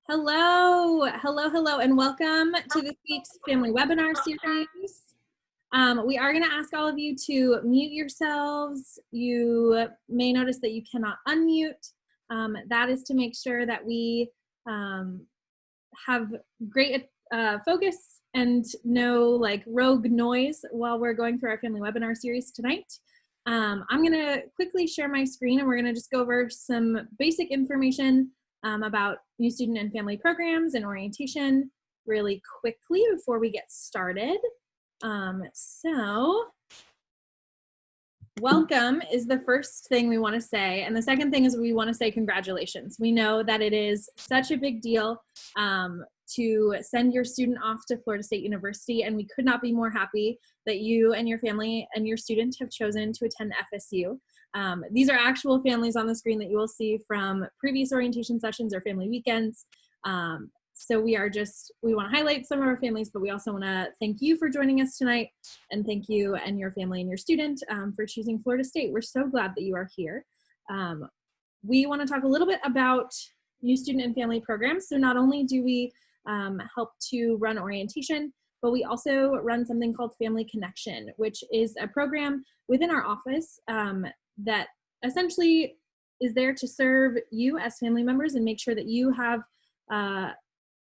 Hello, and welcome to this week's family webinar series. We are going to ask all of you to mute yourselves. You may notice that you cannot unmute. That is to make sure that we have great focus and no rogue noise while we're going through our family webinar series tonight. I'm going to quickly share my screen, and we're going to just go over some basic information about new student and family programs and orientation really quickly before we get started. So welcome is the first thing we want to say, and the second thing is we want to say congratulations. We know that it is such a big deal to send your student off to Florida State University, and we could not be more happy that you and your family and your student have chosen to attend FSU. These are actual families on the screen that you will see from previous orientation sessions or family weekends. So we want to highlight some of our families, but we also want to thank you for joining us tonight, and thank you and your family and your student for choosing Florida State. We're so glad that you are here. We want to talk a little bit about new student and family programs. So not only do we help to run orientation, but we also run something called Family Connection, which is a program within our office that essentially is there to serve you as family members and make sure that you have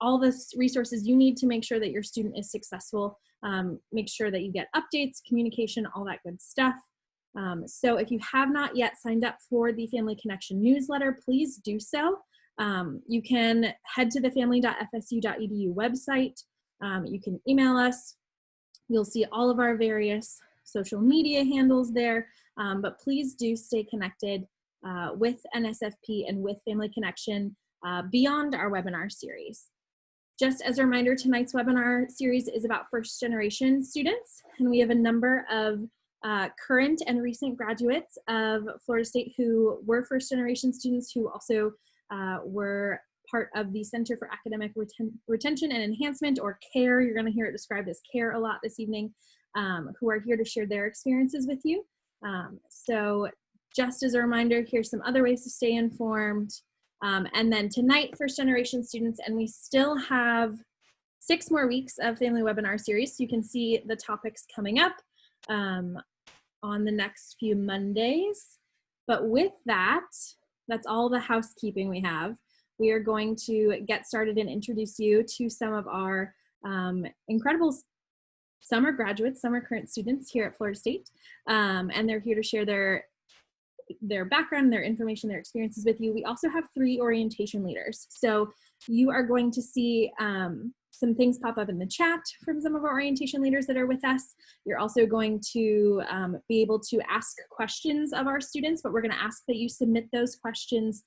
all the resources you need to make sure that your student is successful, make sure that you get updates, communication, all that good stuff. So if you have not yet signed up for the Family Connection newsletter, please do so. You can head to the family.fsu.edu website. You can email us. You'll see all of our various social media handles there, but please do stay connected with NSFP and with Family Connection beyond our webinar series. Just as a reminder, tonight's webinar series is about first-generation students, and we have a number of current and recent graduates of Florida State who were first-generation students who also were part of the Center for Academic Retention and Enhancement, or CARE. You're going to hear it described as CARE a lot this evening, who are here to share their experiences with you. So just as a reminder, here's some other ways to stay informed. And then tonight, first-generation students, and we still have 6 more weeks of family webinar series, so you can see the topics coming up on the next few Mondays. But with that, that's all the housekeeping we have. We are going to get started and introduce you to some of our incredible summer graduates, summer current students here at Florida State, and they're here to share their background, their information, their experiences with you. We also have 3 orientation leaders. So you are going to see some things pop up in the chat from some of our orientation leaders that are with us. You're also going to be able to ask questions of our students, but we're going to ask that you submit those questions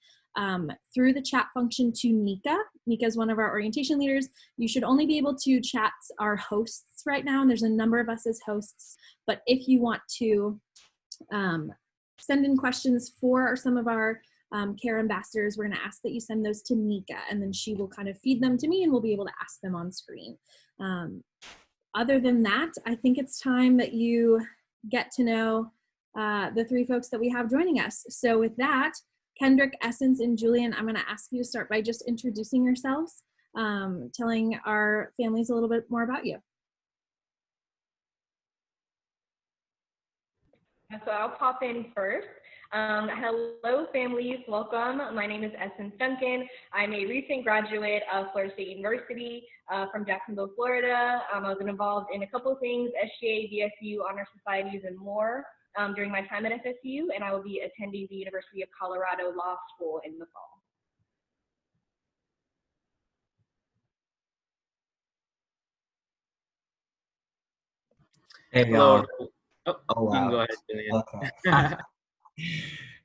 through the chat function to Nika. Nika is one of our orientation leaders. You should only be able to chat our hosts right now, and there's a number of us as hosts. But if you want to send in questions for some of our CARE ambassadors, we're going to ask that you send those to Nika, and then she will kind of feed them to me, and we'll be able to ask them on screen. Other than that, I think it's time that you get to know the 3 folks that we have joining us. So with that, Kendrick, Essence, and Julian, I'm going to ask you to start by just introducing yourselves, telling our families a little bit more about you. So I'll pop in first. Hello, families. Welcome. My name is Essence Duncan. I'm a recent graduate of Florida State University from Jacksonville, Florida. I was involved in a couple of things, SGA, VSU, honor societies, and more during my time at FSU, and I will be attending the University of Colorado Law School in the fall. Hey, y'all. Oh, wow. You can go ahead, Julian. Okay.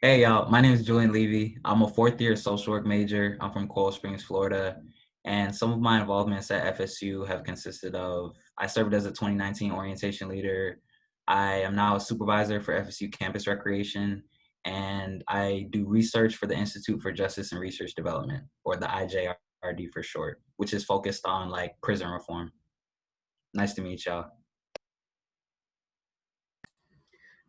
Hey, y'all. My name is Julian Levy. I'm a 4th-year social work major. I'm from Coral Springs, Florida. And some of my involvements at FSU have consisted of, I served as a 2019 orientation leader. I am now a supervisor for FSU Campus Recreation. And I do research for the Institute for Justice and Research Development, or the IJRD for short, which is focused on prison reform. Nice to meet y'all.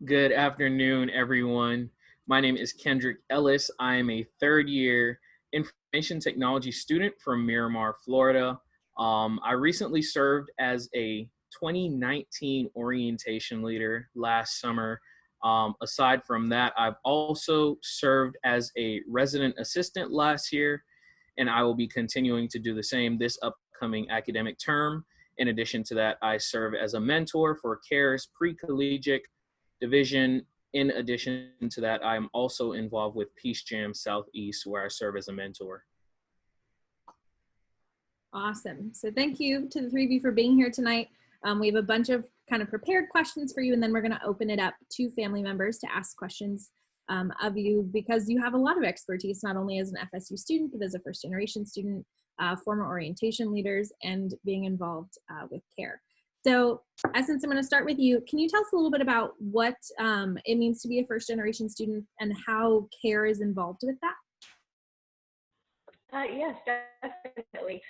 Good afternoon, everyone. My name is Kendrick Ellis. I am a third year information technology student from Miramar, Florida. I recently served as a 2019 orientation leader last summer. Aside from that, I've also served as a resident assistant last year, and I will be continuing to do the same this upcoming academic term. In addition to that, I serve as a mentor for CARE's pre-collegiate division. In addition to that, I'm also involved with Peace Jam Southeast, where I serve as a mentor. Awesome. So thank you to the three of you for being here tonight. We have a bunch of kind of prepared questions for you, and then we're going to open it up to family members to ask questions of you, because you have a lot of expertise, not only as an FSU student, but as a first generation student, former orientation leaders, and being involved with CARE. So Essence, I'm going to start with you. Can you tell us a little bit about what it means to be a first generation student and how CARE is involved with that? Yes, definitely.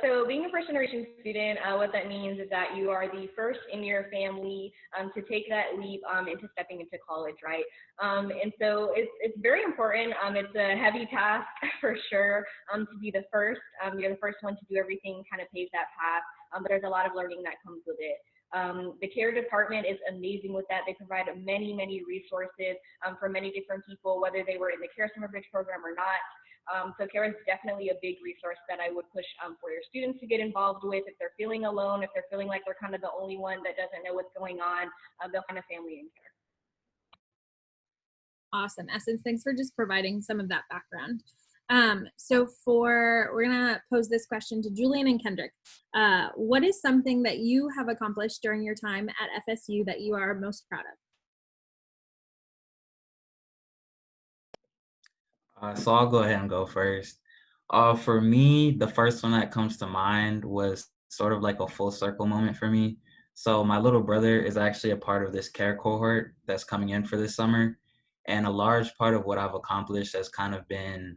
So being a first generation student, what that means is that you are the first in your family to take that leap into stepping into college, right? And so it's very important. It's a heavy task for sure to be the first. You're the first one to do everything, kind of pave that path, but there's a lot of learning that comes with it. The CARE department is amazing with that. They provide many, many resources for many different people, whether they were in the CARE Summer Bridge program or not. So CARE is definitely a big resource that I would push for your students to get involved with. If they're feeling alone, if they're feeling like they're kind of the only one that doesn't know what's going on, they'll find a family in CARE. Awesome. Essence, thanks for just providing some of that background. So we're gonna pose this question to Julian and Kendrick. What is something that you have accomplished during your time at FSU that you are most proud of? So I'll go ahead and go first. For me, the first one that comes to mind was sort of like a full circle moment for me. So my little brother is actually a part of this CARE cohort that's coming in for this summer. And a large part of what I've accomplished has kind of been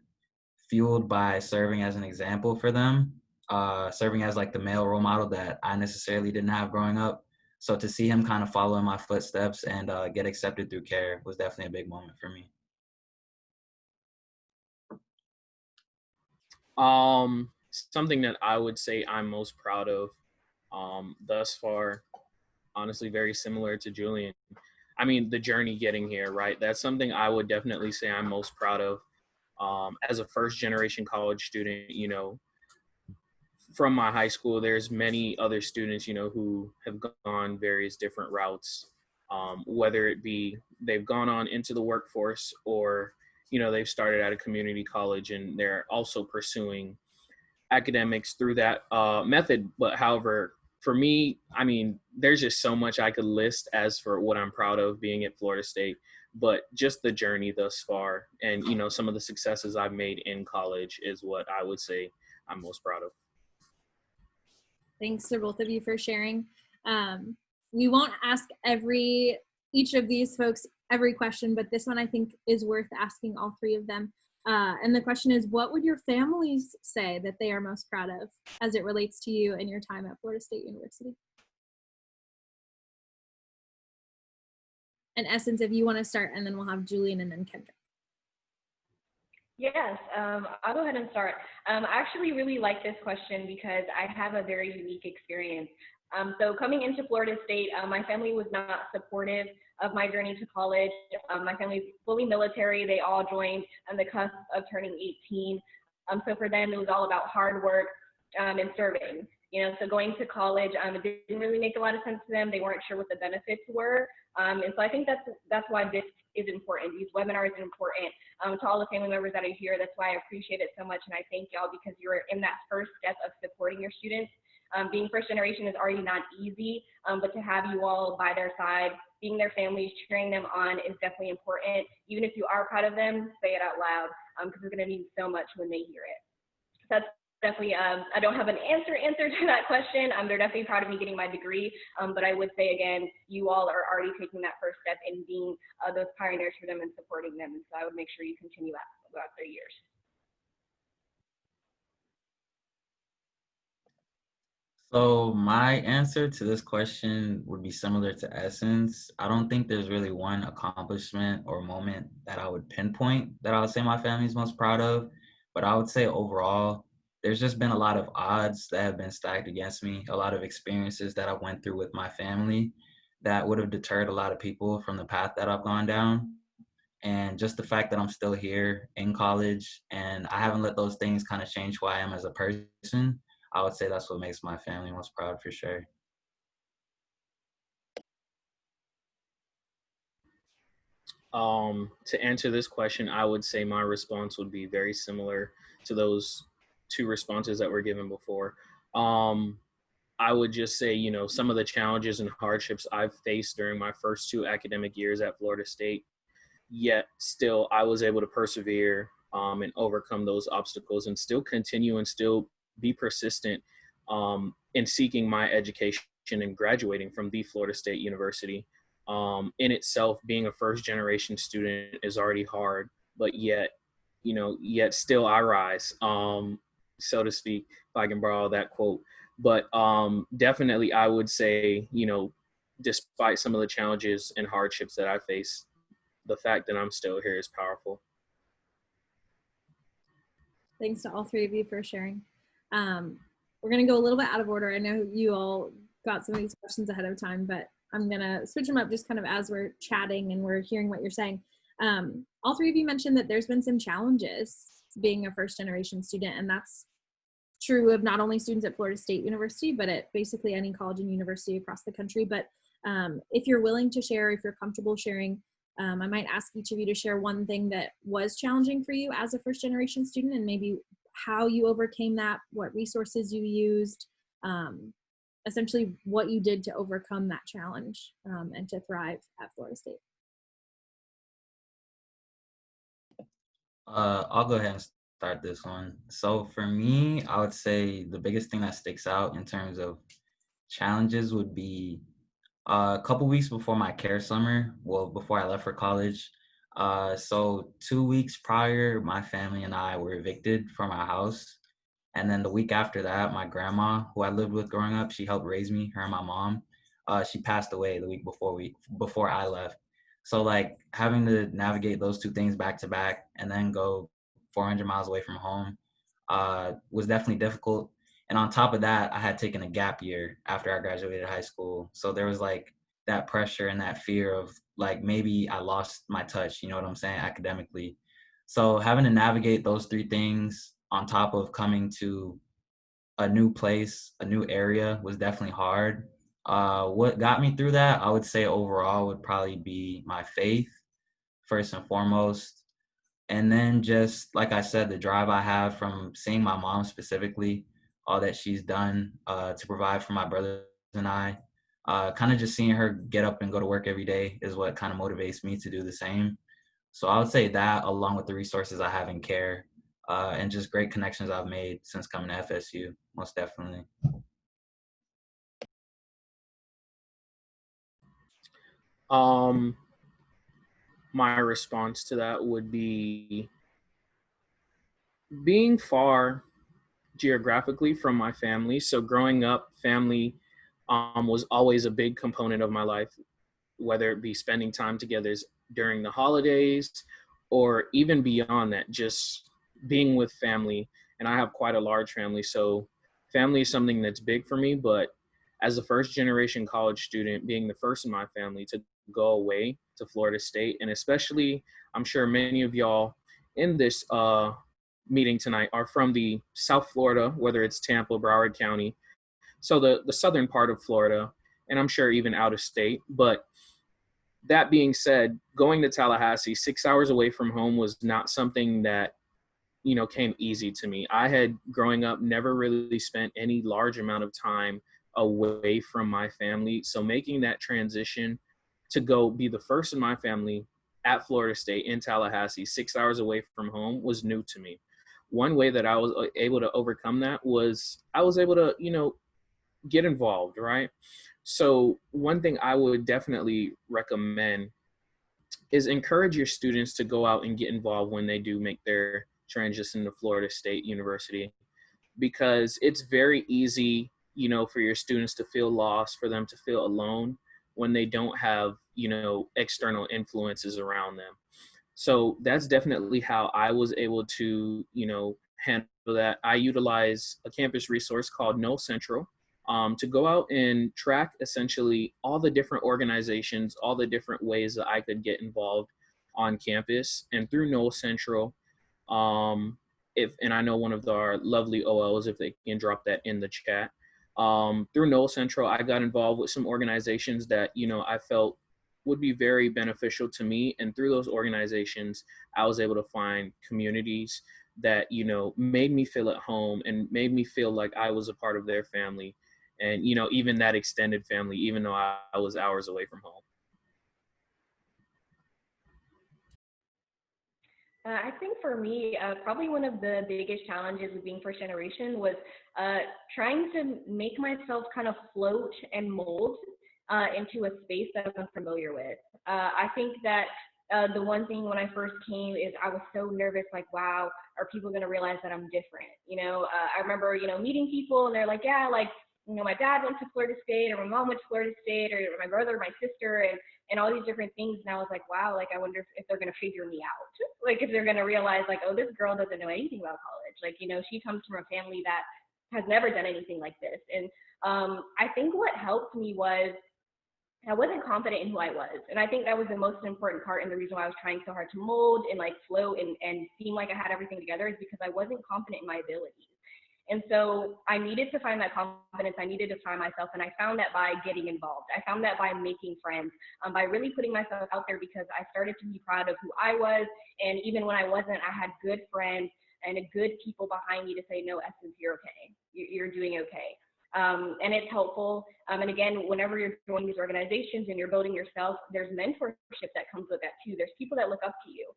fueled by serving as an example for them, serving as like the male role model that I necessarily didn't have growing up. So to see him kind of follow in my footsteps and get accepted through CARE was definitely a big moment for me. Something that I would say I'm most proud of thus far, honestly, very similar to Julian. I mean, the journey getting here, right? That's something I would definitely say I'm most proud of. As a first generation college student, from my high school, there's many other students, who have gone various different routes, whether it be they've gone on into the workforce or, they've started at a community college and they're also pursuing academics through that method. But however, for me, I mean, there's just so much I could list as for what I'm proud of being at Florida State, but just the journey thus far and, some of the successes I've made in college is what I would say I'm most proud of. Thanks to both of you for sharing. We won't ask each of these folks every question, but this one I think is worth asking all three of them. And the question is, what would your families say that they are most proud of as it relates to you and your time at Florida State University? And Essence, if you want to start, and then we'll have Julian and then Kendrick. Yes, I'll go ahead and start. I actually really like this question because I have a very unique experience. So coming into Florida State, my family was not supportive of my journey to college. My family's fully military. They all joined on the cusp of turning 18. So for them, it was all about hard work and serving. So going to college, it didn't really make a lot of sense to them. They weren't sure what the benefits were. And so I think that's why this is important. These webinars are important to all the family members that are here. That's why I appreciate it so much. And I thank y'all because you're in that first step of supporting your students. Being first generation is already not easy, but to have you all by their side, being their families, cheering them on is definitely important. Even if you are proud of them, say it out loud because it's going to mean so much when they hear it. So that's definitely, I don't have an answer to that question. They're definitely proud of me getting my degree, but I would say again, you all are already taking that first step in being those pioneers for them and supporting them. And so I would make sure you continue that throughout their years. So my answer to this question would be similar to Essence. I don't think there's really one accomplishment or moment that I would pinpoint that I would say my family's most proud of. But I would say overall, there's just been a lot of odds that have been stacked against me, a lot of experiences that I went through with my family that would have deterred a lot of people from the path that I've gone down. And just the fact that I'm still here in college and I haven't let those things kind of change who I am as a person, I would say that's what makes my family most proud for sure. To answer this question, I would say my response would be very similar to those two responses that were given before. Um, I would just say, some of the challenges and hardships I've faced during my first 2 academic years at Florida State, yet still I was able to persevere and overcome those obstacles and still continue and still be persistent in seeking my education and graduating from the Florida State University. In itself, being a first generation student is already hard, but yet still I rise, so to speak, if I can borrow that quote. But definitely, I would say, despite some of the challenges and hardships that I face, the fact that I'm still here is powerful. Thanks to all three of you for sharing. We're going to go a little bit out of order. I know you all got some of these questions ahead of time, but I'm going to switch them up just kind of as we're chatting and we're hearing what you're saying. All three of you mentioned that there's been some challenges being a first generation student, and that's true of not only students at Florida State University, but at basically any college and university across the country. But if you're willing to share, if you're comfortable sharing, I might ask each of you to share one thing that was challenging for you as a first generation student and maybe how you overcame that, what resources you used, essentially what you did to overcome that challenge and to thrive at Florida State. I'll go ahead and start this one. So for me, I would say the biggest thing that sticks out in terms of challenges would be a couple weeks before my care summer, well, before I left for college. So 2 weeks prior, my family and I were evicted from our house. And then the week after that, my grandma, who I lived with growing up, she helped raise me, her and my mom. She passed away the week before I left. So like having to navigate those two things back to back and then go 400 miles away from home was definitely difficult. And on top of that, I had taken a gap year after I graduated high school. So there was like that pressure and that fear of like maybe I lost my touch, you know what I'm saying, academically. So having to navigate those three things on top of coming to a new place, a new area was definitely hard. What got me through that, I would say overall would probably be my faith, first and foremost. And then just like I said, the drive I have from seeing my mom specifically, all that she's done to provide for my brothers and I, kind of just seeing her get up and go to work every day is what kind of motivates me to do the same. So I would say that along with the resources I have in care and just great connections I've made since coming to FSU, most definitely. Um, my response to that would be being far geographically from my family. So growing up, family was always a big component of my life, whether it be spending time together during the holidays or even beyond that, just being with family. And I have quite a large family, so family is something that's big for me. But as a first generation college student, being the first in my family to go away to Florida State, and especially I'm sure many of y'all in this meeting tonight are from the South Florida, whether it's Tampa, Broward County, so the southern part of Florida, and I'm sure even out of state. But that being said, going to Tallahassee, 6 hours away from home, was not something that came easy to me. I had, growing up, never really spent any large amount of time away from my family. So making that transition to go be the first in my family at Florida State in Tallahassee, 6 hours away from home, was new to me. One way that I was able to overcome that was I was able to, get involved, right? So one thing I would definitely recommend is encourage your students to go out and get involved when they do make their transition to Florida State University, because it's very easy you know, for your students to feel lost, for them to feel alone when they don't have, you know, external influences around them. So that's definitely how I was able to, you know, handle that. I utilize a campus resource called Know Central to go out and track essentially all the different organizations, all the different ways that I could get involved on campus. And through Know Central, and I know one of our lovely OLs, if they can drop that in the chat, through Know Central, I got involved with some organizations that, you know, I felt would be very beneficial to me. And through those organizations, I was able to find communities that, you know, made me feel at home and made me feel like I was a part of their family. And, you know, even that extended family, even though I was hours away from home. I think for me, probably one of the biggest challenges with being first generation was trying to make myself kind of float and mold into a space that I'm familiar with. I think that the one thing when I first came is I was so nervous, like, wow, are people going to realize that I'm different? You know, I remember, you know, meeting people and they're like, yeah, like, you know, my dad went to Florida State, or my mom went to Florida State, or my brother, my sister, and all these different things. And I was like, wow, like, I wonder if they're going to figure me out. Like, if they're going to realize, like, oh, this girl doesn't know anything about college. Like, you know, she comes from a family that has never done anything like this. And I think what helped me was I wasn't confident in who I was. And I think that was the most important part, and the reason why I was trying so hard to mold and like flow and seem like I had everything together is because I wasn't confident in my abilities. And so I needed to find that confidence. I needed to find myself. And I found that by getting involved. I found that by making friends, by really putting myself out there, because I started to be proud of who I was. And even when I wasn't, I had good friends and good people behind me to say, no, Essence, you're okay. You're doing okay. And it's helpful. And again, whenever you're joining these organizations and you're building yourself, there's mentorship that comes with that too. There's people that look up to you.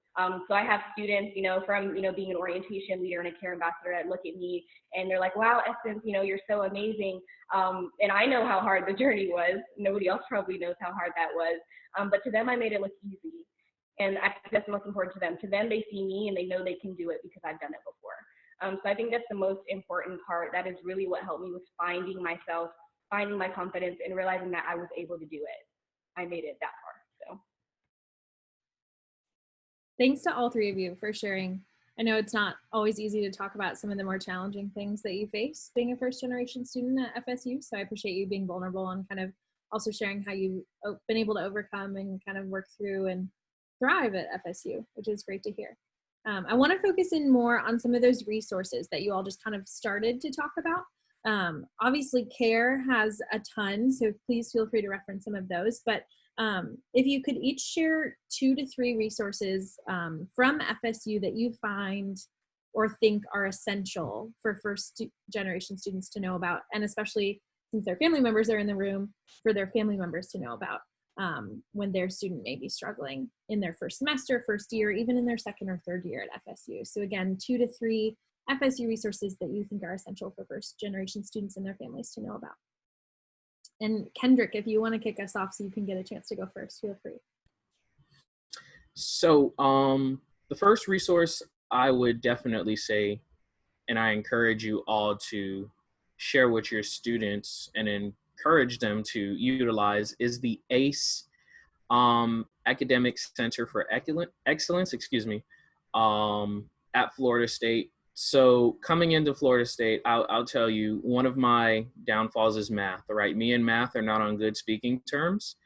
So I have students, you know, from, you know, being an orientation leader and a care ambassador that look at me and they're like, wow, Essence, you know, you're so amazing. And I know how hard the journey was. Nobody else probably knows how hard that was. But to them, I made it look easy. And I think that's the most important to them. To them, they see me and they know they can do it because I've done it before. So I think that's the most important part. That is really what helped me with finding myself, finding my confidence, and realizing that I was able to do it. I made it that far. So thanks to all three of you for sharing. I know it's not always easy to talk about some of the more challenging things that you face being a first generation student at FSU. So I appreciate you being vulnerable and kind of also sharing how you've been able to overcome and kind of work through and thrive at FSU, which is great to hear. I want to focus in more on some of those resources that you all just kind of started to talk about. Obviously, CARE has a ton, so please feel free to reference some of those. But if you could each share 2 to 3 resources from FSU that you find or think are essential for first generation students to know about, and especially since their family members are in the room, for their family members to know about. When their student may be struggling in their first semester, first year, even in their second or third year at FSU. So again, 2 to 3 FSU resources that you think are essential for first generation students and their families to know about. And Kendrick, if you want to kick us off so you can get a chance to go first, feel free. So the first resource I would definitely say, and I encourage you all to share with your students and encourage them to utilize, is the ACE Academic Center for Excellence, at Florida State. So coming into Florida State, I'll tell you, one of my downfalls is math, right? Me and math are not on good speaking terms.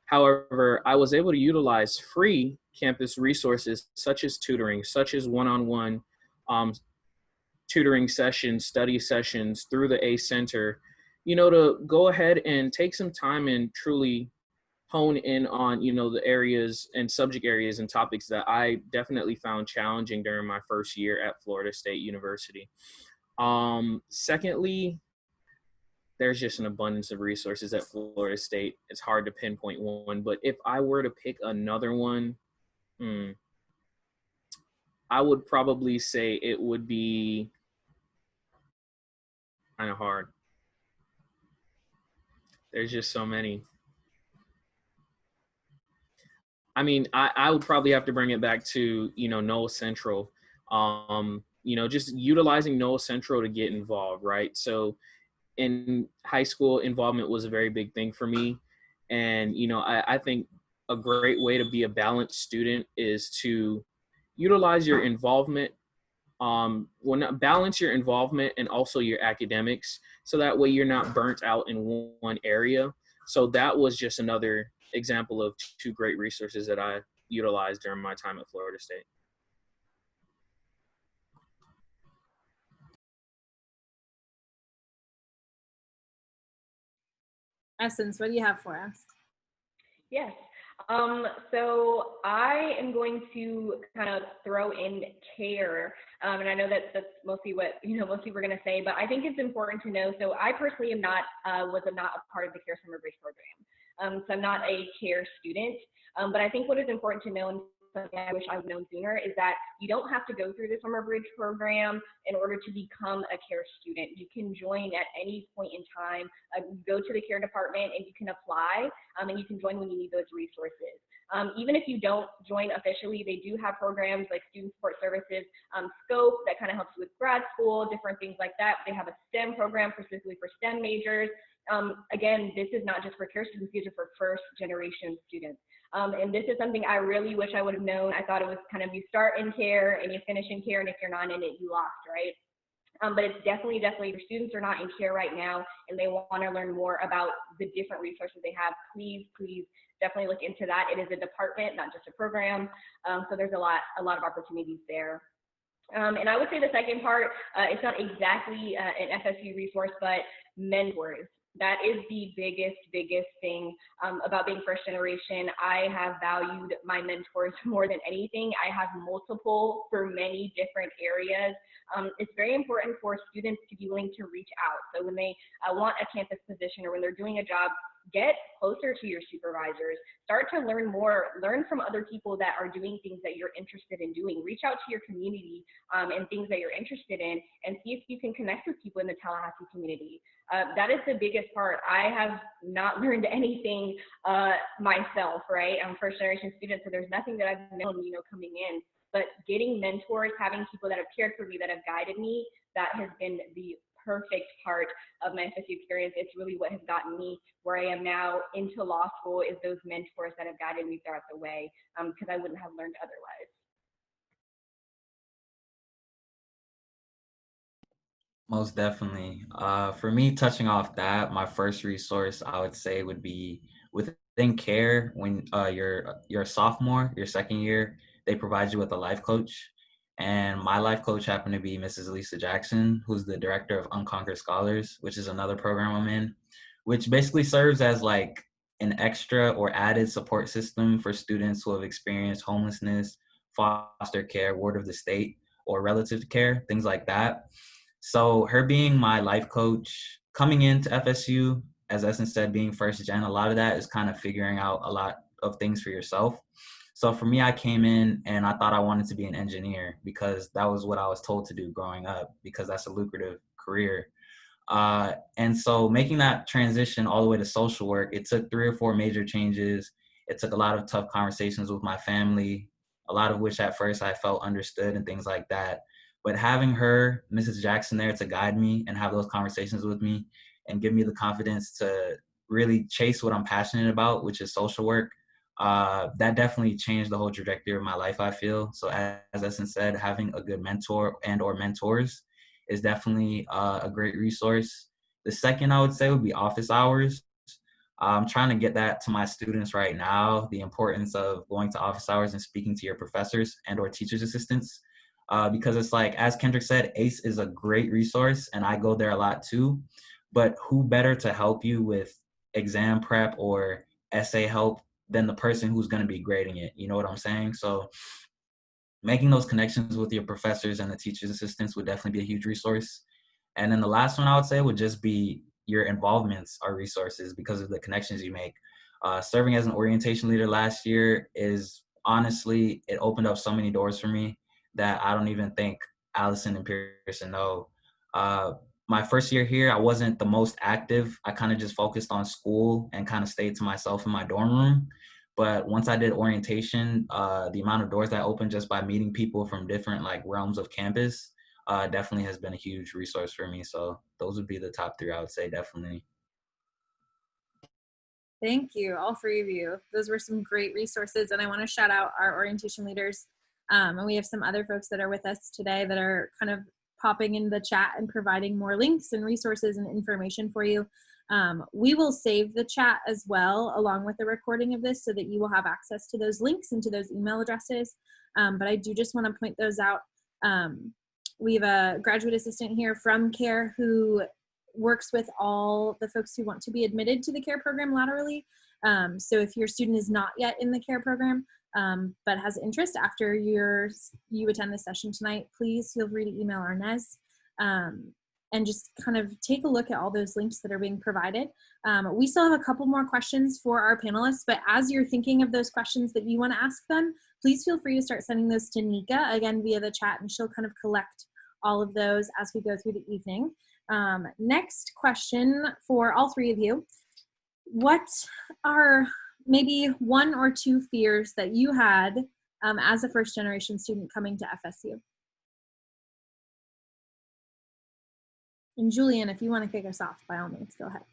However, I was able to utilize free campus resources such as tutoring, such as one-on-one tutoring sessions, study sessions through the ACE Center, you know, to go ahead and take some time and truly hone in on, you know, the areas and subject areas and topics that I definitely found challenging during my first year at Florida State University. Secondly, there's just an abundance of resources at Florida State. It's hard to pinpoint one, but if I were to pick another one, I would probably say it would be kind of hard. There's just so many. I mean, I would probably have to bring it back to, you know, Know Central. You know, just utilizing Know Central to get involved, right? So in high school, involvement was a very big thing for me. And, I think a great way to be a balanced student is to utilize your involvement, balance your involvement and also your academics. So that way you're not burnt out in one area. So that was just another example of two great resources that I utilized during my time at Florida State. Essence, what do you have for us? Yes. So I am going to kind of throw in care, and I know that's mostly what mostly we're going to say, but I think it's important to know. So I personally am not was not a part of the Care Summer Bridge program, so I'm not a care student. But I think what is important to know, and something I wish I would known sooner, is that you don't have to go through the Summer Bridge program in order to become a care student. You can join at any point in time. Go to the care department and you can apply, and you can join when you need those resources. Even if you don't join officially, they do have programs like Student Support Services, Scope, that kind of helps you with grad school, different things like that. They have a STEM program specifically for STEM majors. Again, this is not just for care students, these are for first generation students. And this is something I really wish I would have known. I thought it was kind of you start in care and you finish in care, and if you're not in it, you lost, right? But it's definitely, if your students are not in care right now and they want to learn more about the different resources they have, please definitely look into that. It is a department, not just a program. So there's a lot of opportunities there. And I would say the second part, it's not exactly an FSU resource, but mentors. That is the biggest thing about being first generation. I have valued my mentors more than anything. I have multiple for many different areas. It's very important for students to be willing to reach out. So when they want a campus position or when they're doing a job, get closer to your supervisors. Start to learn more. Learn from other people that are doing things that you're interested in doing. Reach out to your community and things that you're interested in, and see if you can connect with people in the Tallahassee community. That is the biggest part. I have not learned anything myself, right? I'm a first generation student, so there's nothing that I've known, coming in. But getting mentors, having people that have cared for me, that have guided me, that has been the perfect part of my FSU experience. It's really what has gotten me where I am now into law school, is those mentors that have guided me throughout the way, because I wouldn't have learned otherwise. Most definitely. For me, touching off that, my first resource I would say would be within care. When you're a sophomore, your second year, they provide you with a life coach. And my life coach happened to be Mrs. Lisa Jackson, who's the director of Unconquered Scholars, which is another program I'm in, which basically serves as like an extra or added support system for students who have experienced homelessness, foster care, ward of the state, or relative care, things like that. So her being my life coach, coming into FSU, as Essence said, being first gen, a lot of that is kind of figuring out a lot of things for yourself. So for me, I came in and I thought I wanted to be an engineer because that was what I was told to do growing up, because that's a lucrative career. And so making that transition all the way to social work, it took 3 or 4 major changes. It took a lot of tough conversations with my family, a lot of which at first I felt understood and things like that. But having her, Mrs. Jackson, there to guide me and have those conversations with me and give me the confidence to really chase what I'm passionate about, which is social work, that definitely changed the whole trajectory of my life, I feel. So as Essence said, having a good mentor and or mentors is definitely a great resource. The second I would say would be office hours. I'm trying to get that to my students right now, the importance of going to office hours and speaking to your professors and or teachers assistants. Because it's like, as Kendrick said, ACE is a great resource and I go there a lot too, but who better to help you with exam prep or essay help than the person who's going to be grading it? You know what I'm saying? So making those connections with your professors and the teachers assistants would definitely be a huge resource. And then the last one I would say would just be your involvements are resources because of the connections you make. Serving as an orientation leader last year is honestly, it opened up so many doors for me that I don't even think Allison and Pearson know. My first year here, I wasn't the most active. I kind of just focused on school and kind of stayed to myself in my dorm room. But once I did orientation, the amount of doors that opened just by meeting people from different like realms of campus definitely has been a huge resource for me. So those would be the top three, I would say, definitely. Thank you, all three of you. Those were some great resources, and I want to shout out our orientation leaders. And we have some other folks that are with us today that are kind of popping in the chat and providing more links and resources and information for you. We will save the chat as well along with the recording of this so that you will have access to those links and to those email addresses. But I do just want to point those out. We have a graduate assistant here from CARE who works with all the folks who want to be admitted to the CARE program laterally. So if your student is not yet in the CARE program, but has interest after you attend this session tonight, please feel free to email Arnez and just kind of take a look at all those links that are being provided. We still have a couple more questions for our panelists, but as you're thinking of those questions that you want to ask them, please feel free to start sending those to Nika, again, via the chat, and she'll kind of collect all of those as we go through the evening. Next question for all three of you. What are maybe one or two fears that you had as a first generation student coming to FSU? And Julian, if you want to kick us off, by all means, go ahead.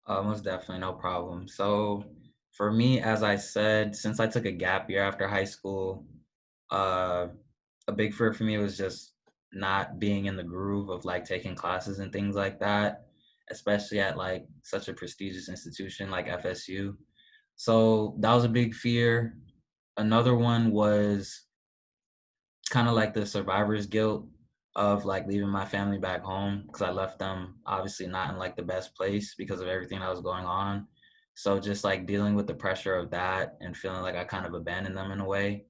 Most definitely, no problem. So for me, as I said, since I took a gap year after high school, a big fear for me was just not being in the groove of like taking classes and things like that, especially at like such a prestigious institution like FSU. So that was a big fear. Another one was kind of like the survivor's guilt of like leaving my family back home, because I left them obviously not in like the best place because of everything that was going on. So just like dealing with the pressure of that and feeling like I kind of abandoned them in a way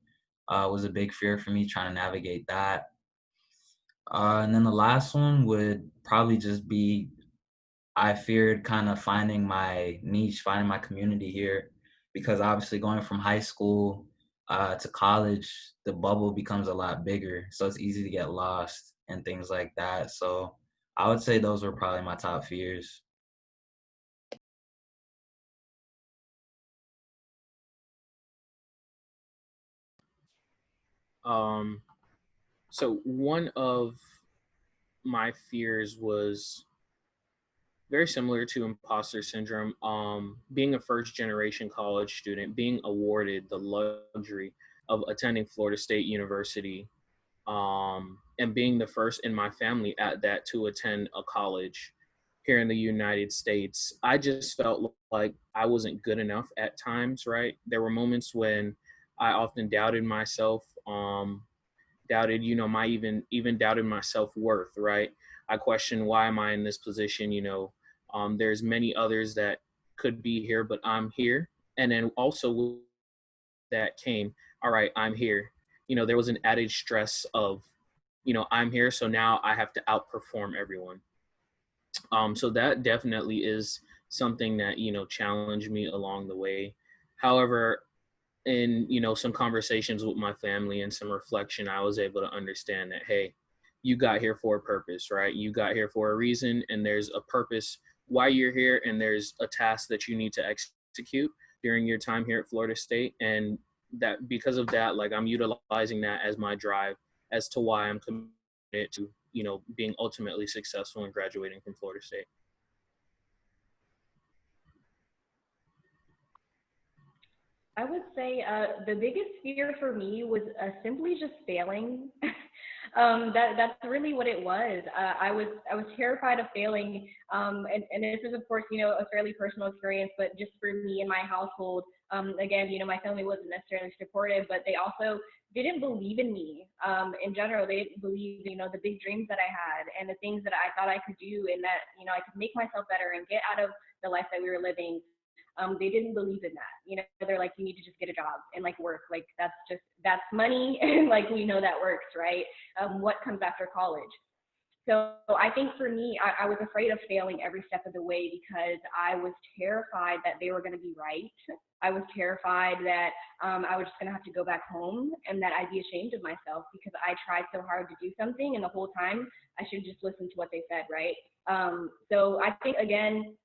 was a big fear for me, trying to navigate that. And then the last one would probably just be, I feared kind of finding my niche, finding my community here, because obviously going from high school to college, the bubble becomes a lot bigger. So it's easy to get lost and things like that. So I would say those were probably my top fears. So one of my fears was very similar to imposter syndrome. Being a first generation college student, being awarded the luxury of attending Florida State University, and being the first in my family at that to attend a college here in the United States, I just felt like I wasn't good enough at times, right? There were moments when I often doubted myself, doubted, my even doubted my self-worth, right? I questioned, why am I in this position? There's many others that could be here, but I'm here. And then also that came, all right, I'm here. There was an added stress of, I'm here, so now I have to outperform everyone. So that definitely is something that, challenged me along the way. However, in, some conversations with my family and some reflection, I was able to understand that, hey, you got here for a purpose, right? You got here for a reason, and there's a purpose why you're here, and there's a task that you need to execute during your time here at Florida State. And that because of that, like, I'm utilizing that as my drive as to why I'm committed to, being ultimately successful and graduating from Florida State. I would say the biggest fear for me was simply just failing. That's really what it was. I was terrified of failing, and this is of course a fairly personal experience, but just for me and my household, again my family wasn't necessarily supportive, but they also didn't believe in me. In general, they didn't believe the big dreams that I had and the things that I thought I could do, and that I could make myself better and get out of the life that we were living. They didn't believe in that. They're like, you need to just get a job and like work. Like that's money. And like, we know that works, right? What comes after college? So I think for me, I was afraid of failing every step of the way because I was terrified that they were going to be right. I was terrified that I was just going to have to go back home and that I'd be ashamed of myself because I tried so hard to do something, and the whole time I should just listen to what they said, right? So I think, again,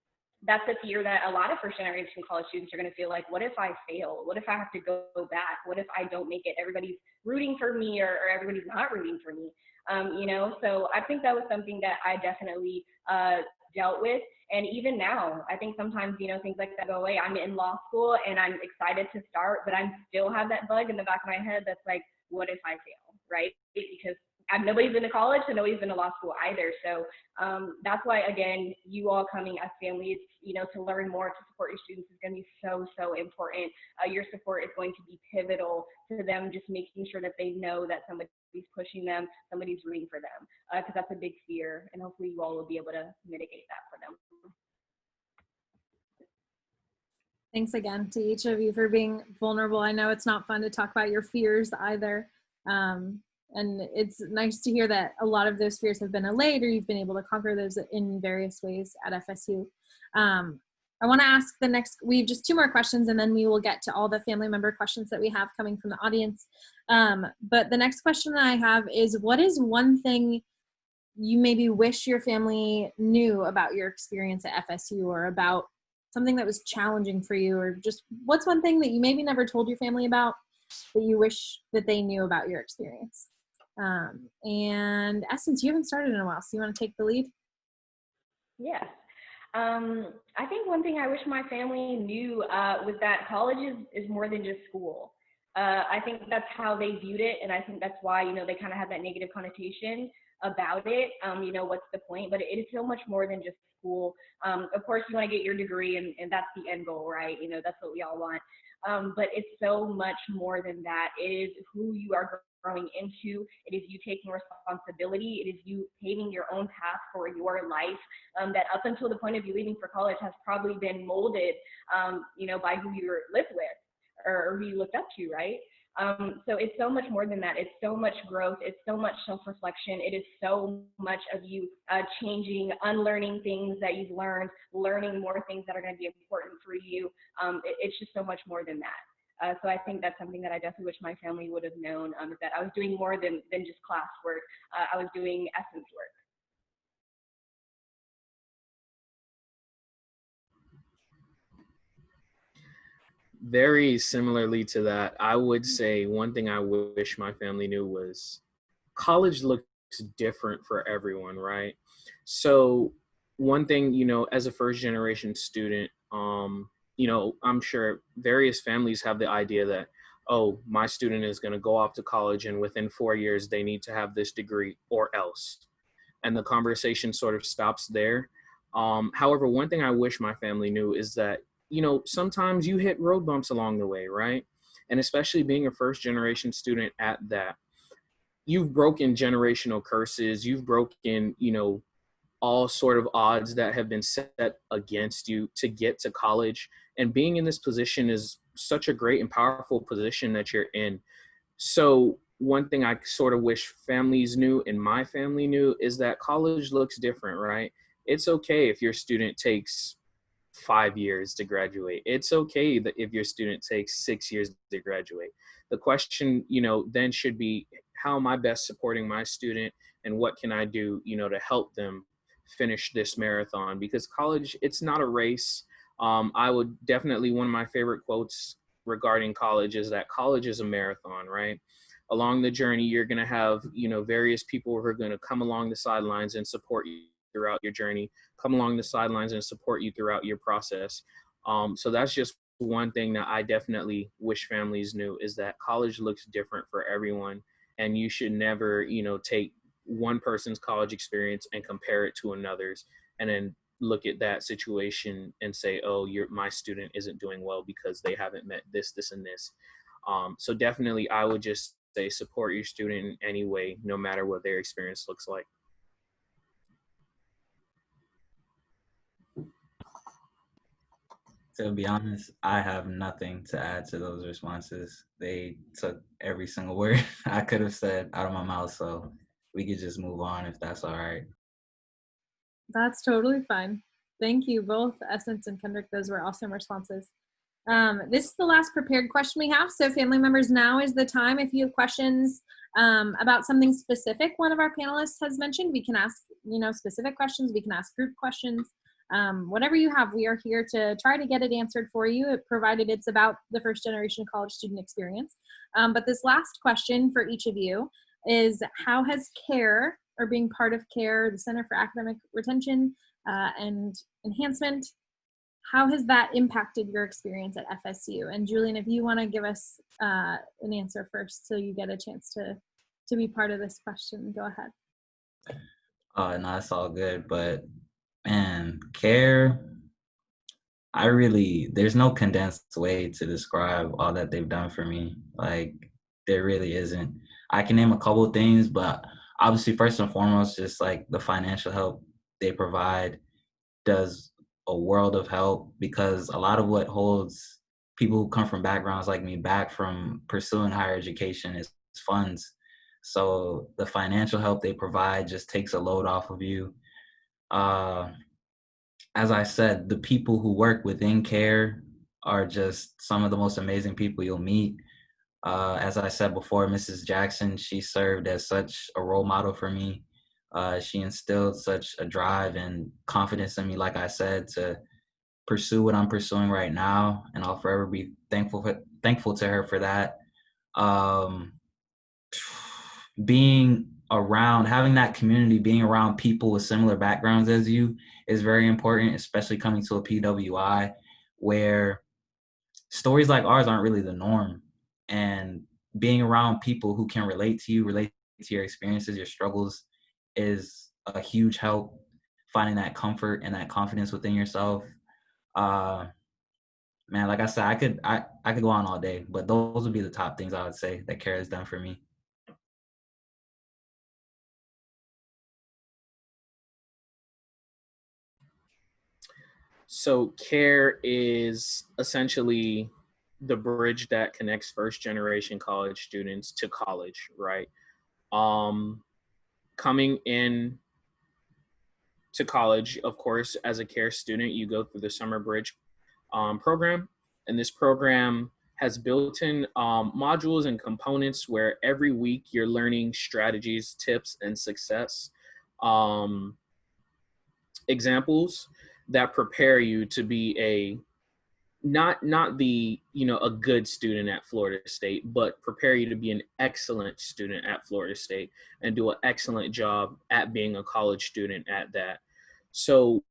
that's a fear that a lot of first generation college students are going to feel like, what if I fail? What if I have to go back? What if I don't make it? Everybody's rooting for me, or everybody's not rooting for me. So I think that was something that I definitely dealt with. And even now, I think sometimes, things like that go away. I'm in law school and I'm excited to start, but I still have that bug in the back of my head that's like, what if I fail, right? Because nobody's been to college, so nobody's been to law school either. So that's why, again, you all coming as families, to learn more, to support your students is going to be so, so important. Your support is going to be pivotal to them, just making sure that they know that somebody's pushing them, somebody's rooting for them, because that's a big fear, and hopefully you all will be able to mitigate that for them. Thanks again to each of you for being vulnerable. I know it's not fun to talk about your fears either. And it's nice to hear that a lot of those fears have been allayed, or you've been able to conquer those in various ways at FSU. I want to ask we have just 2 more questions, and then we will get to all the family member questions that we have coming from the audience. But the next question I have is, what is one thing you maybe wish your family knew about your experience at FSU, or about something that was challenging for you, or just what's one thing that you maybe never told your family about that you wish that they knew about your experience? And Essence, you haven't started in a while, so you want to take the lead? Yes. I think one thing I wish my family knew was that college is more than just school. I think that's how they viewed it, and I think that's why, they kind of have that negative connotation about it. What's the point? But it is so much more than just school. Of course, you want to get your degree, and that's the end goal, right? That's what we all want. But it's so much more than that. It is who you are growing into. It is you taking responsibility. It is you paving your own path for your life, that up until the point of you leaving for college has probably been molded, by who you lived with, or who you looked up to, right? So it's so much more than that. It's so much growth. It's so much self-reflection. It is so much of you changing, unlearning things that you've learned, learning more things that are going to be important for you. It's just so much more than that. So I think that's something that I definitely wish my family would have known, is that I was doing more than just classwork. I was doing essence work. Very similarly to that, I would say one thing I wish my family knew was college looks different for everyone, right? So one thing, as a first generation student, I'm sure various families have the idea that, oh, my student is going to go off to college and within 4 years they need to have this degree or else. And the conversation sort of stops there. However, one thing I wish my family knew is that, sometimes you hit road bumps along the way, right? And especially being a first generation student at that, you've broken generational curses. You've broken, all sort of odds that have been set against you to get to college. And being in this position is such a great and powerful position that you're in. So one thing I sort of wish families knew, and my family knew, is that college looks different, right? It's okay if your student takes 5 years to graduate. It's okay that if your student takes 6 years to graduate. The question, then should be, how am I best supporting my student, and what can I do, to help them finish this marathon? Because college, it's not a race. I would definitely, one of my favorite quotes regarding college is that college is a marathon, right? Along the journey, you're going to have, various people who are going to come along the sidelines and support you throughout your journey, come along the sidelines and support you throughout your process. So that's just one thing that I definitely wish families knew, is that college looks different for everyone. And you should never, take one person's college experience and compare it to another's, and then look at that situation and say, oh, my student isn't doing well because they haven't met this, this, and this. So definitely I would just say support your student in any way, no matter what their experience looks like. To be honest, I have nothing to add to those responses. They took every single word I could have said out of my mouth, so we could just move on if that's all right. That's totally fine. Thank you both, Essence and Kendrick. Those were awesome responses. This is the last prepared question we have. So family members, now is the time. If you have questions about something specific one of our panelists has mentioned, we can ask, specific questions. We can ask group questions. whatever you have, we are here to try to get it answered for you, provided it's about the first generation college student experience. But this last question for each of you is, how has CARE, or being part of CARE, the Center for Academic Retention and Enhancement, how has that impacted your experience at FSU? And Julian, if you want to give us an answer first, so you get a chance to be part of this question, go ahead. No, it's all good. But man, CARE, there's no condensed way to describe all that they've done for me. Like, there really isn't. I can name a couple of things, but obviously, first and foremost, just like the financial help they provide does a world of help, because a lot of what holds people who come from backgrounds like me back from pursuing higher education is funds. So the financial help they provide just takes a load off of you. As I said, the people who work within CARE are just some of the most amazing people you'll meet. As I said before, Mrs. Jackson, she served as such a role model for me. She instilled such a drive and confidence in me, like I said, to pursue what I'm pursuing right now, and I'll forever be thankful to her for that. Having that community, being around people with similar backgrounds as you is very important, especially coming to a PWI where stories like ours aren't really the norm. And being around people who can relate to you, relate to your experiences, your struggles, is a huge help. Finding that comfort and that confidence within yourself. Man, like I said, I could go on all day, but those would be the top things I would say that CARE has done for me. So CARE is essentially the bridge that connects first generation college students to college, right? Coming in to college, of course, as a CARE student, you go through the Summer Bridge program. And this program has built-in modules and components where every week you're learning strategies, tips, and success examples that prepare you to be a not the a good student at Florida State, but prepare you to be an excellent student at Florida State and do an excellent job at being a college student at that. So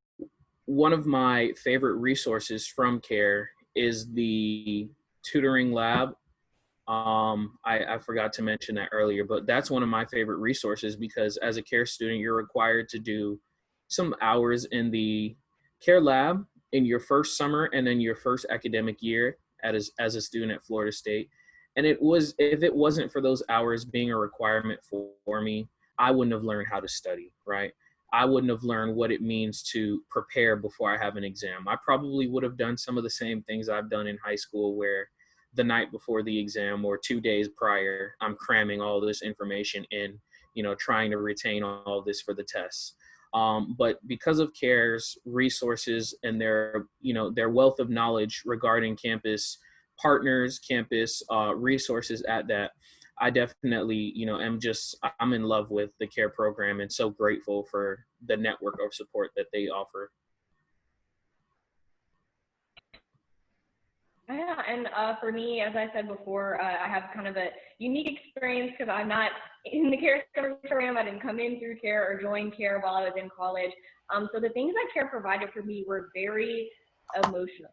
one of my favorite resources from CARE is the tutoring lab. I forgot to mention that earlier, but that's one of my favorite resources, because as a CARE student, you're required to do some hours in the CARE lab in your first summer and then your first academic year as a student at Florida State. And if it wasn't for those hours being a requirement for me, I wouldn't have learned how to study, right? I wouldn't have learned what it means to prepare before I have an exam. I probably would have done some of the same things I've done in high school, where the night before the exam or 2 days prior, I'm cramming all this information in, trying to retain all this for the tests. But because of CARE's resources and their wealth of knowledge regarding campus partners, campus resources at that, I definitely, I'm in love with the CARE program and so grateful for the network of support that they offer. Yeah, and for me, as I said before, I have kind of a unique experience because I'm not in the CARE program. I didn't come in through CARE or join CARE while I was in college. So the things that CARE provided for me were very emotional.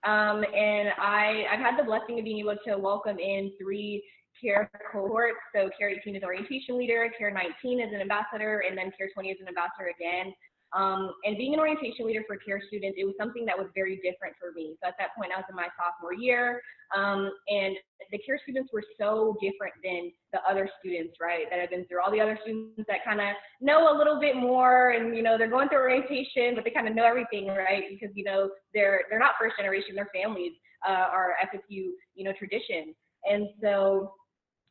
And I've had the blessing of being able to welcome in 3 CARE cohorts. So CARE 18 is orientation leader, CARE 19 is an ambassador, and then CARE 20 is an ambassador again. And being an orientation leader for CARE students, it was something that was very different for me. So at that point, I was in my sophomore year, and the CARE students were so different than the other students, right, that have been through. All the other students that kind of know a little bit more, and they're going through orientation, but they kind of know everything, right, because they're not first generation, their families are FSU tradition, and so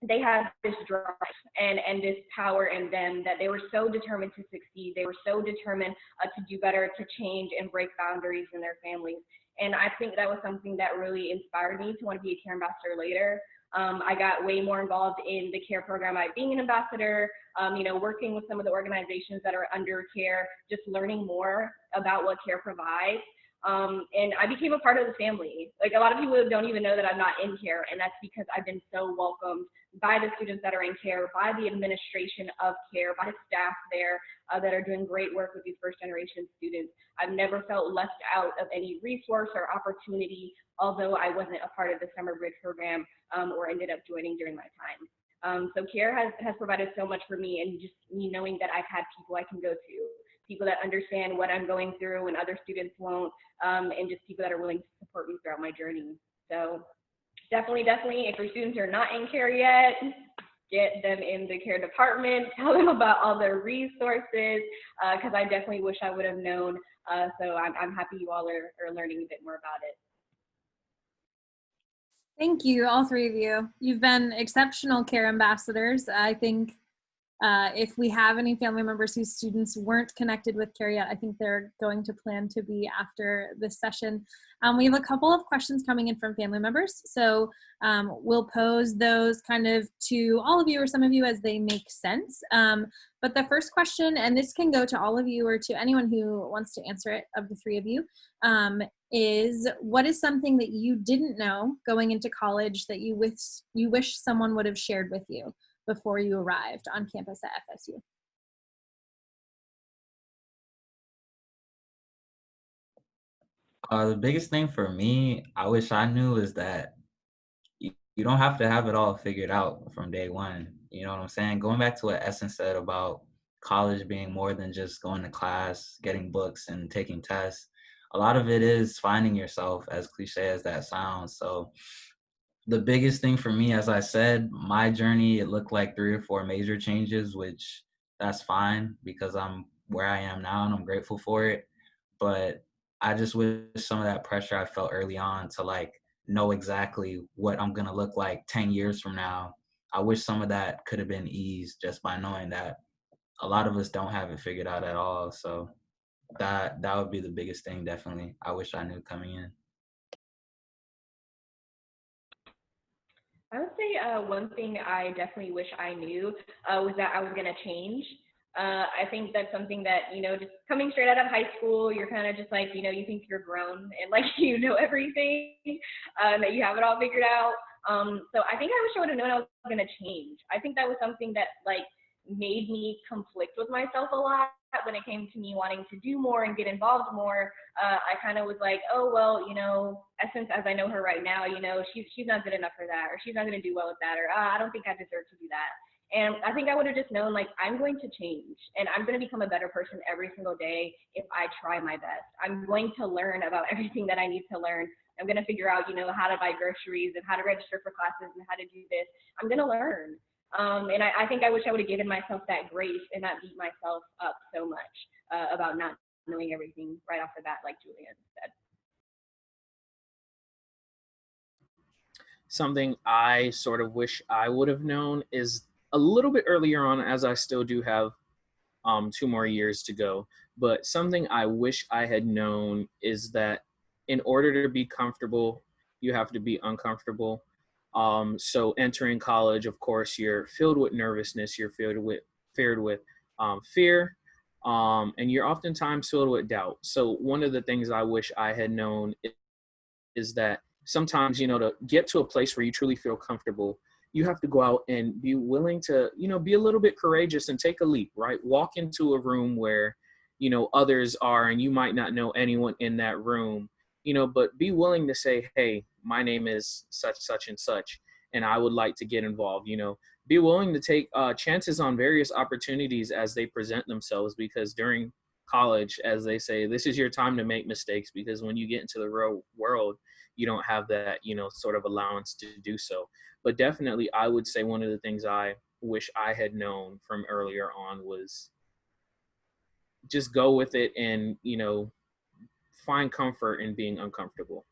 they had this drive and this power in them that they were so determined to succeed. They were so determined to do better, to change and break boundaries in their families. And I think that was something that really inspired me to want to be a CARE ambassador later. I got way more involved in the CARE program by being an ambassador, working with some of the organizations that are under CARE, just learning more about what CARE provides. And I became a part of the family. Like, a lot of people don't even know that I'm not in CARE, and that's because I've been so welcomed by the students that are in CARE, by the administration of CARE, by the staff there that are doing great work with these first generation students. I've never felt left out of any resource or opportunity, although I wasn't a part of the Summer Bridge program or ended up joining during my time. So CARE has provided so much for me, and just me knowing that I've had people I can go to, people that understand what I'm going through and other students won't, and just people that are willing to support me throughout my journey. So definitely, if your students are not in CARE yet, get them in the CARE department, tell them about all their resources, because I definitely wish I would have known. So I'm happy you all are learning a bit more about it. Thank you, all three of you. You've been exceptional CARE ambassadors. I think if we have any family members whose students weren't connected with CARE yet, I think they're going to plan to be after this session. We have a couple of questions coming in from family members, so we'll pose those kind of to all of you or some of you as they make sense. But the first question, and this can go to all of you or to anyone who wants to answer it of the three of you, is what is something that you didn't know going into college that you wish someone would have shared with you before you arrived on campus at FSU? The biggest thing for me, I wish I knew, is that you don't have to have it all figured out from day one. You know what I'm saying? Going back to what Essen said about college being more than just going to class, getting books, and taking tests. A lot of it is finding yourself, as cliche as that sounds. So the biggest thing for me, as I said, my journey, it looked like 3 or 4 major changes, which that's fine because I'm where I am now and I'm grateful for it. But I just wish some of that pressure I felt early on to like know exactly what I'm gonna look like 10 years from now. I wish some of that could have been eased just by knowing that a lot of us don't have it figured out at all. So that would be the biggest thing, definitely. I wish I knew coming in. I would say one thing I definitely wish I knew was that I was going to change. I think that's something that, just coming straight out of high school, you're kind of just like, you think you're grown and like, you know everything, that you have it all figured out. So I think I wish I would have known I was going to change. I think that was something that like made me conflict with myself a lot when it came to me wanting to do more and get involved more. I kind of was like, oh, well, Essence, as I know her right now, she's not good enough for that, or she's not going to do well with that, or I don't think I deserve to do that. And I think I would have just known, like, I'm going to change and I'm going to become a better person every single day if I try my best. I'm going to learn about everything that I need to learn. I'm going to figure out, how to buy groceries and how to register for classes and how to do this. I'm going to learn. And I think I wish I would have given myself that grace and not beat myself up so much about not knowing everything right off the bat, like Julian said. Something I sort of wish I would have known is a little bit earlier on, as I still do have 2 more years to go. But something I wish I had known is that in order to be comfortable, you have to be uncomfortable. So entering college, of course, you're filled with nervousness, you're filled with fear, and you're oftentimes filled with doubt. So one of the things I wish I had known is that sometimes, to get to a place where you truly feel comfortable, you have to go out and be willing to, be a little bit courageous and take a leap, right? Walk into a room where, others are, and you might not know anyone in that room, but be willing to say, hey, my name is such and such, and I would like to get involved, be willing to take chances on various opportunities as they present themselves, because during college, as they say, this is your time to make mistakes, because when you get into the real world, you don't have that, sort of allowance to do so. But definitely, I would say one of the things I wish I had known from earlier on was just go with it and, find comfort in being uncomfortable.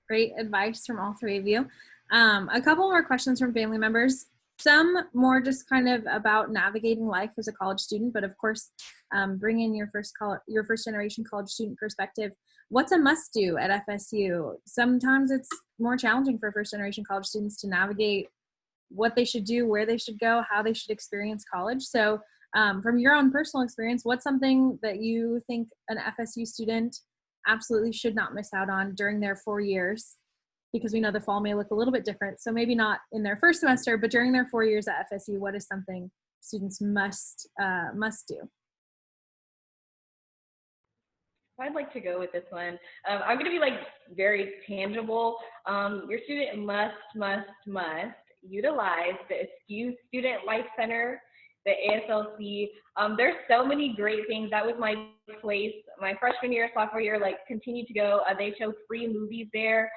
Great advice from all three of you. A couple more questions from family members. some more just kind of about navigating life as a college student, but of course, bring in your first generation college student perspective. What's a must do at FSU? Sometimes it's more challenging for first generation college students to navigate what they should do, where they should go, how they should experience college. So from your own personal experience, what's something that you think an FSU student absolutely should not miss out on during their 4 years? Because we know the fall may look a little bit different. So maybe not in their first semester, but during their 4 years at FSU, what is something students must do? I'd like to go with this one. I'm going to be like very tangible. Your student must utilize the Askew Student Life Center, the ASLC. There's so many great things. That was my place my freshman year, sophomore year, like continue to go. They show free movies there.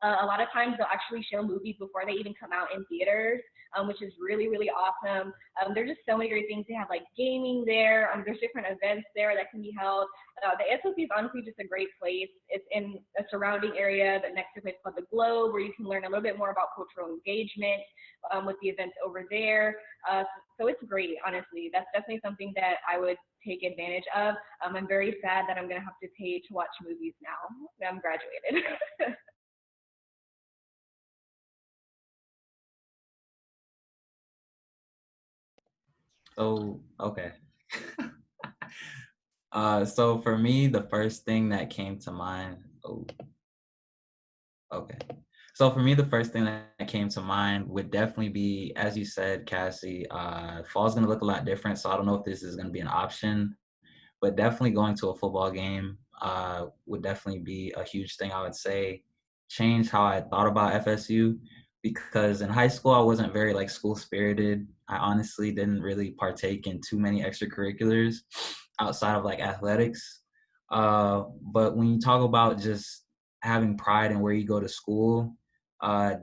A lot of times they'll actually show movies before they even come out in theaters, which is really, really awesome. There's just so many great things. They have like gaming there. There's different events there that can be held. The ASLC is honestly just a great place. It's in a surrounding area, the next to a place called the Globe, where you can learn a little bit more about cultural engagement with the events over there. So it's great, honestly. That's definitely something that I would take advantage of. I'm very sad that I'm going to have to pay to watch movies now that I'm graduated. So, okay. So for me, the first thing that came to mind, okay. So for me, the first thing that came to mind would definitely be, as you said, Cassie, fall's gonna look a lot different. So I don't know if this is gonna be an option, but definitely going to a football game would definitely be a huge thing. I would say change how I thought about FSU, because in high school I wasn't very like school spirited. I honestly didn't really partake in too many extracurriculars outside of like athletics. But when you talk about just having pride in where you go to school,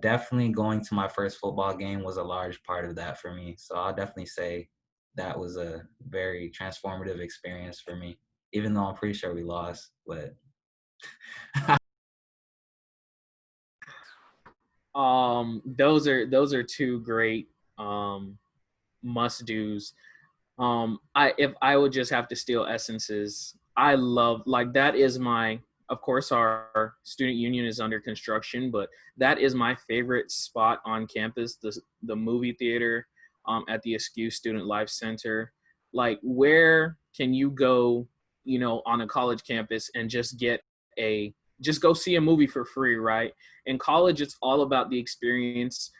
definitely going to my first football game was a large part of that for me. So I'll definitely say that was a very transformative experience for me, even though I'm pretty sure we lost. But Those are two great must do's. If I would just have to steal essences, I love, like, that is my, of course our student union is under construction, but that is my favorite spot on campus, the movie theater at the Askew Student Life Center. Like, where can you go, on a college campus and just go see a movie for free, right? In college, it's all about the experience.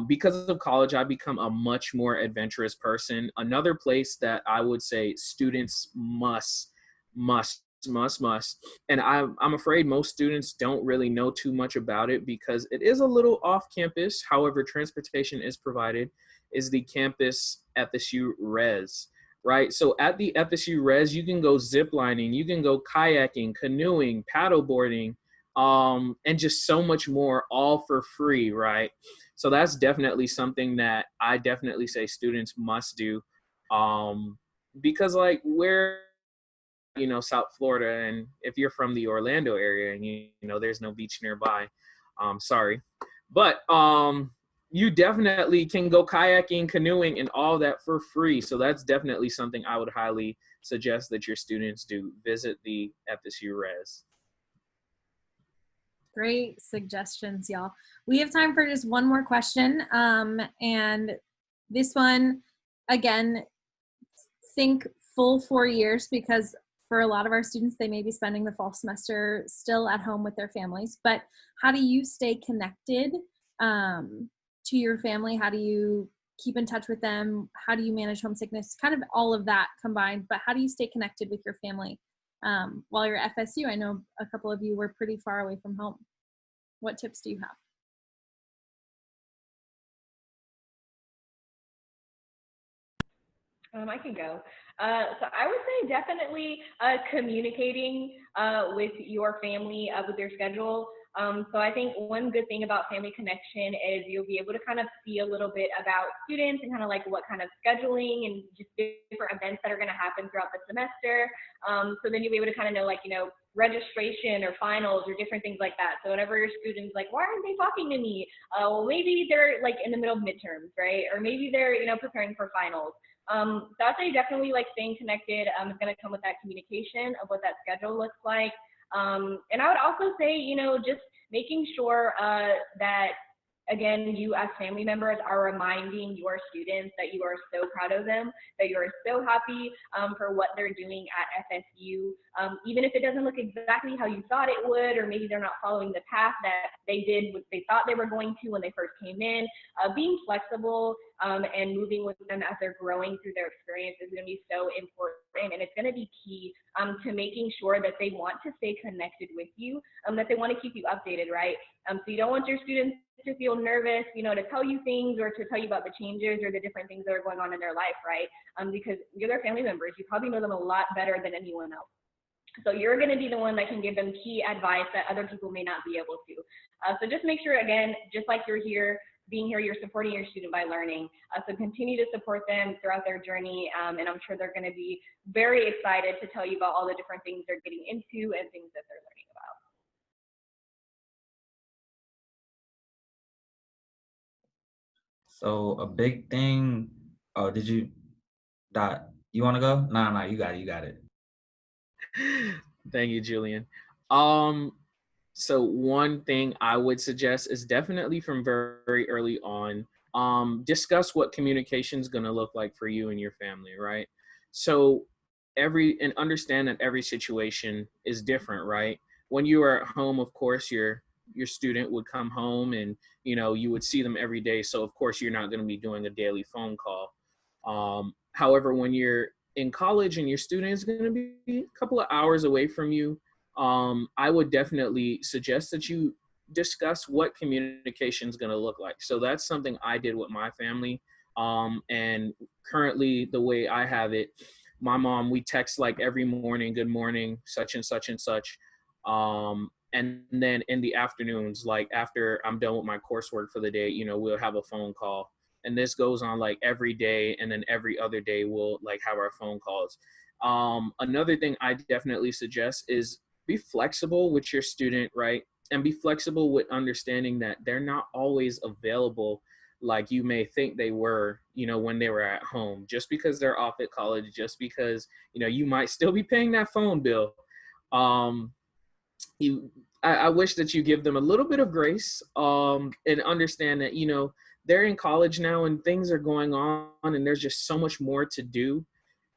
Because of college, I've become a much more adventurous person. Another place that I would say students must, and I'm afraid most students don't really know too much about it because it is a little off campus. However, transportation is provided, is the campus FSU Res, right? So at the FSU Res, you can go ziplining, you can go kayaking, canoeing, paddleboarding, and just so much more, all for free, right? So that's definitely something that I definitely say students must do, because like where, South Florida, and if you're from the Orlando area and there's no beach nearby, sorry, but you definitely can go kayaking, canoeing, and all that for free. So that's definitely something I would highly suggest that your students do. Visit the FSU Res. Great suggestions, y'all. We have time for just one more question. And this one, again, think full 4 years, because for a lot of our students, they may be spending the fall semester still at home with their families. But how do you stay connected to your family? How do you keep in touch with them? How do you manage homesickness? Kind of all of that combined. But how do you stay connected with your family while you're at FSU? I know a couple of you were pretty far away from home. What tips do you have? I can go. So I would say definitely communicating with your family, with their schedule. So I think one good thing about Family Connection is you'll be able to kind of see a little bit about students and kind of like what kind of scheduling and just different events that are going to happen throughout the semester. So then you'll be able to kind of know, like, registration or finals or different things like that. So whenever your student's like, why aren't they talking to me? Well, maybe they're like in the middle of midterms, right? Or maybe they're, preparing for finals. So I'd say definitely like staying connected is going to come with that communication of what that schedule looks like. And I would also say, just making sure that, again, you as family members are reminding your students that you are so proud of them, that you are so happy for what they're doing at FSU, even if it doesn't look exactly how you thought it would, or maybe they're not following the path that they did what they thought they were going to when they first came in. Being flexible and moving with them as they're growing through their experience is going to be so important, and it's going to be key to making sure that they want to stay connected with you, that they want to keep you updated, right? So you don't want your students to feel nervous, to tell you things or to tell you about the changes or the different things that are going on in their life, right? Because you're their family members. You probably know them a lot better than anyone else. So you're going to be the one that can give them key advice that other people may not be able to. So just make sure, again, just like you're here, being here, you're supporting your student by learning. So continue to support them throughout their journey, and I'm sure they're going to be very excited to tell you about all the different things they're getting into and things that they're learning about. So a big thing. Oh, you want to go? No, you got it. You got it. Thank you, Julian. So one thing I would suggest is definitely from very early on, discuss what communication is going to look like for you and your family, right? So and understand that every situation is different, right? When you are at home, of course, your student would come home and you would see them every day. So of course you're not going to be doing a daily phone call. However, when you're in college and your student is going to be a couple of hours away from you, I would definitely suggest that you discuss what communication is going to look like. So that's something I did with my family. And currently, the way I have it, my mom, we text like every morning, good morning, such and such and such. And then in the afternoons, like after I'm done with my coursework for the day, we'll have a phone call. And this goes on like every day. And then every other day we'll like have our phone calls. Another thing I definitely suggest is be flexible with your student, right? And be flexible with understanding that they're not always available like you may think they were, when they were at home. Just because they're off at college, just because, you might still be paying that phone bill. I wish that you give them a little bit of grace, and understand that, they're in college now and things are going on and there's just so much more to do,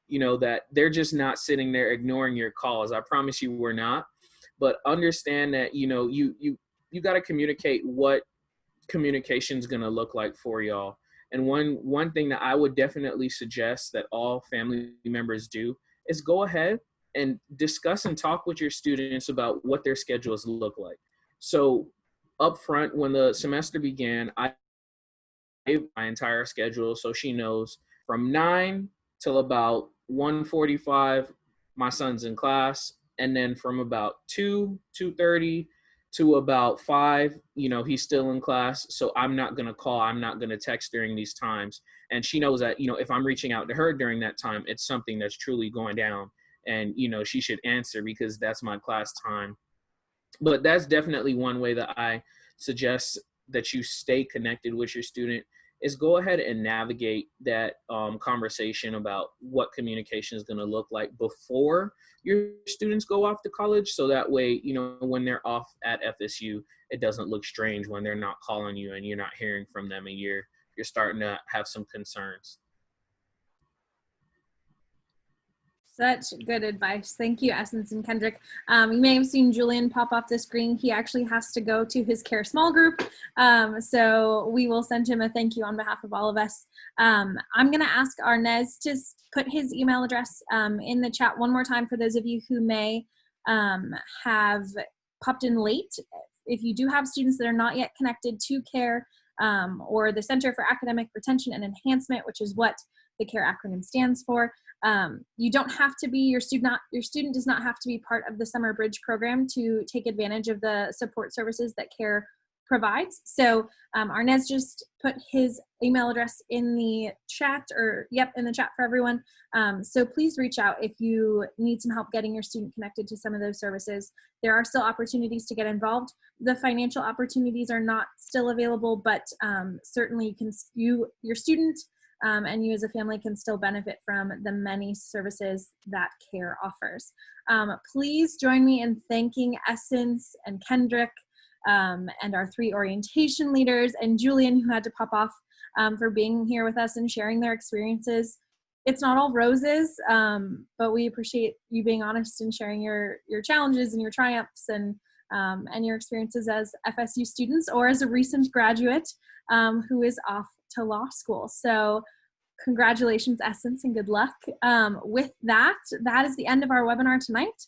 that they're just not sitting there ignoring your calls. I promise you we're not. But understand that, you got to communicate what communication is going to look like for y'all. And one thing that I would definitely suggest that all family members do is go ahead and discuss and talk with your students about what their schedules look like. So up front, when the semester began, I gave my entire schedule so she knows from 9 till about 1:45, my son's in class. And then from about 2:30 to about 5, he's still in class. So I'm not going to call, I'm not going to text during these times. And she knows that, if I'm reaching out to her during that time, it's something that's truly going down. And, she should answer because that's my class time. But that's definitely one way that I suggest that you stay connected with your student is go ahead and navigate that conversation about what communication is going to look like before your students go off to college. So that way, when they're off at FSU, it doesn't look strange when they're not calling you and you're not hearing from them and you're starting to have some concerns. Such good advice. Thank you, Essence and Kendrick. You may have seen Julian pop off the screen. He actually has to go to his care small group. So we will send him a thank you on behalf of all of us. I'm going to ask Arnez to put his email address in the chat one more time for those of you who may have popped in late. If you do have students that are not yet connected to CARE or the Center for Academic Retention and Enhancement, which is what the CARE acronym stands for. You don't have to be, your student does not have to be part of the Summer Bridge program to take advantage of the support services that CARE provides. So Arnez just put his email address in the chat, in the chat for everyone. So please reach out if you need some help getting your student connected to some of those services. There are still opportunities to get involved. The financial opportunities are not still available, but certainly your student and you as a family can still benefit from the many services that CARE offers. Please join me in thanking Essence and Kendrick and our 3 orientation leaders and Julian, who had to pop off, for being here with us and sharing their experiences. It's not all roses, but we appreciate you being honest and sharing your challenges and your triumphs and your experiences as FSU students or as a recent graduate who is off to law school. So congratulations, Essence, and good luck. With that is the end of our webinar tonight.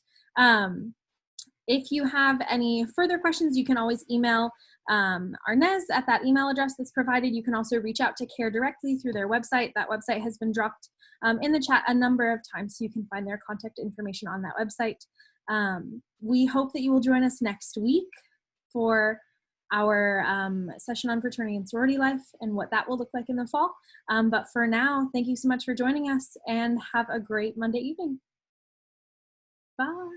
If you have any further questions, you can always email Arnez at that email address that's provided. You can also reach out to CARE directly through their website. That website has been dropped in the chat a number of times, so you can find their contact information on that website. We hope that you will join us next week for our session on fraternity and sorority life and what that will look like in the fall. But for now, thank you so much for joining us and have a great Monday evening. Bye.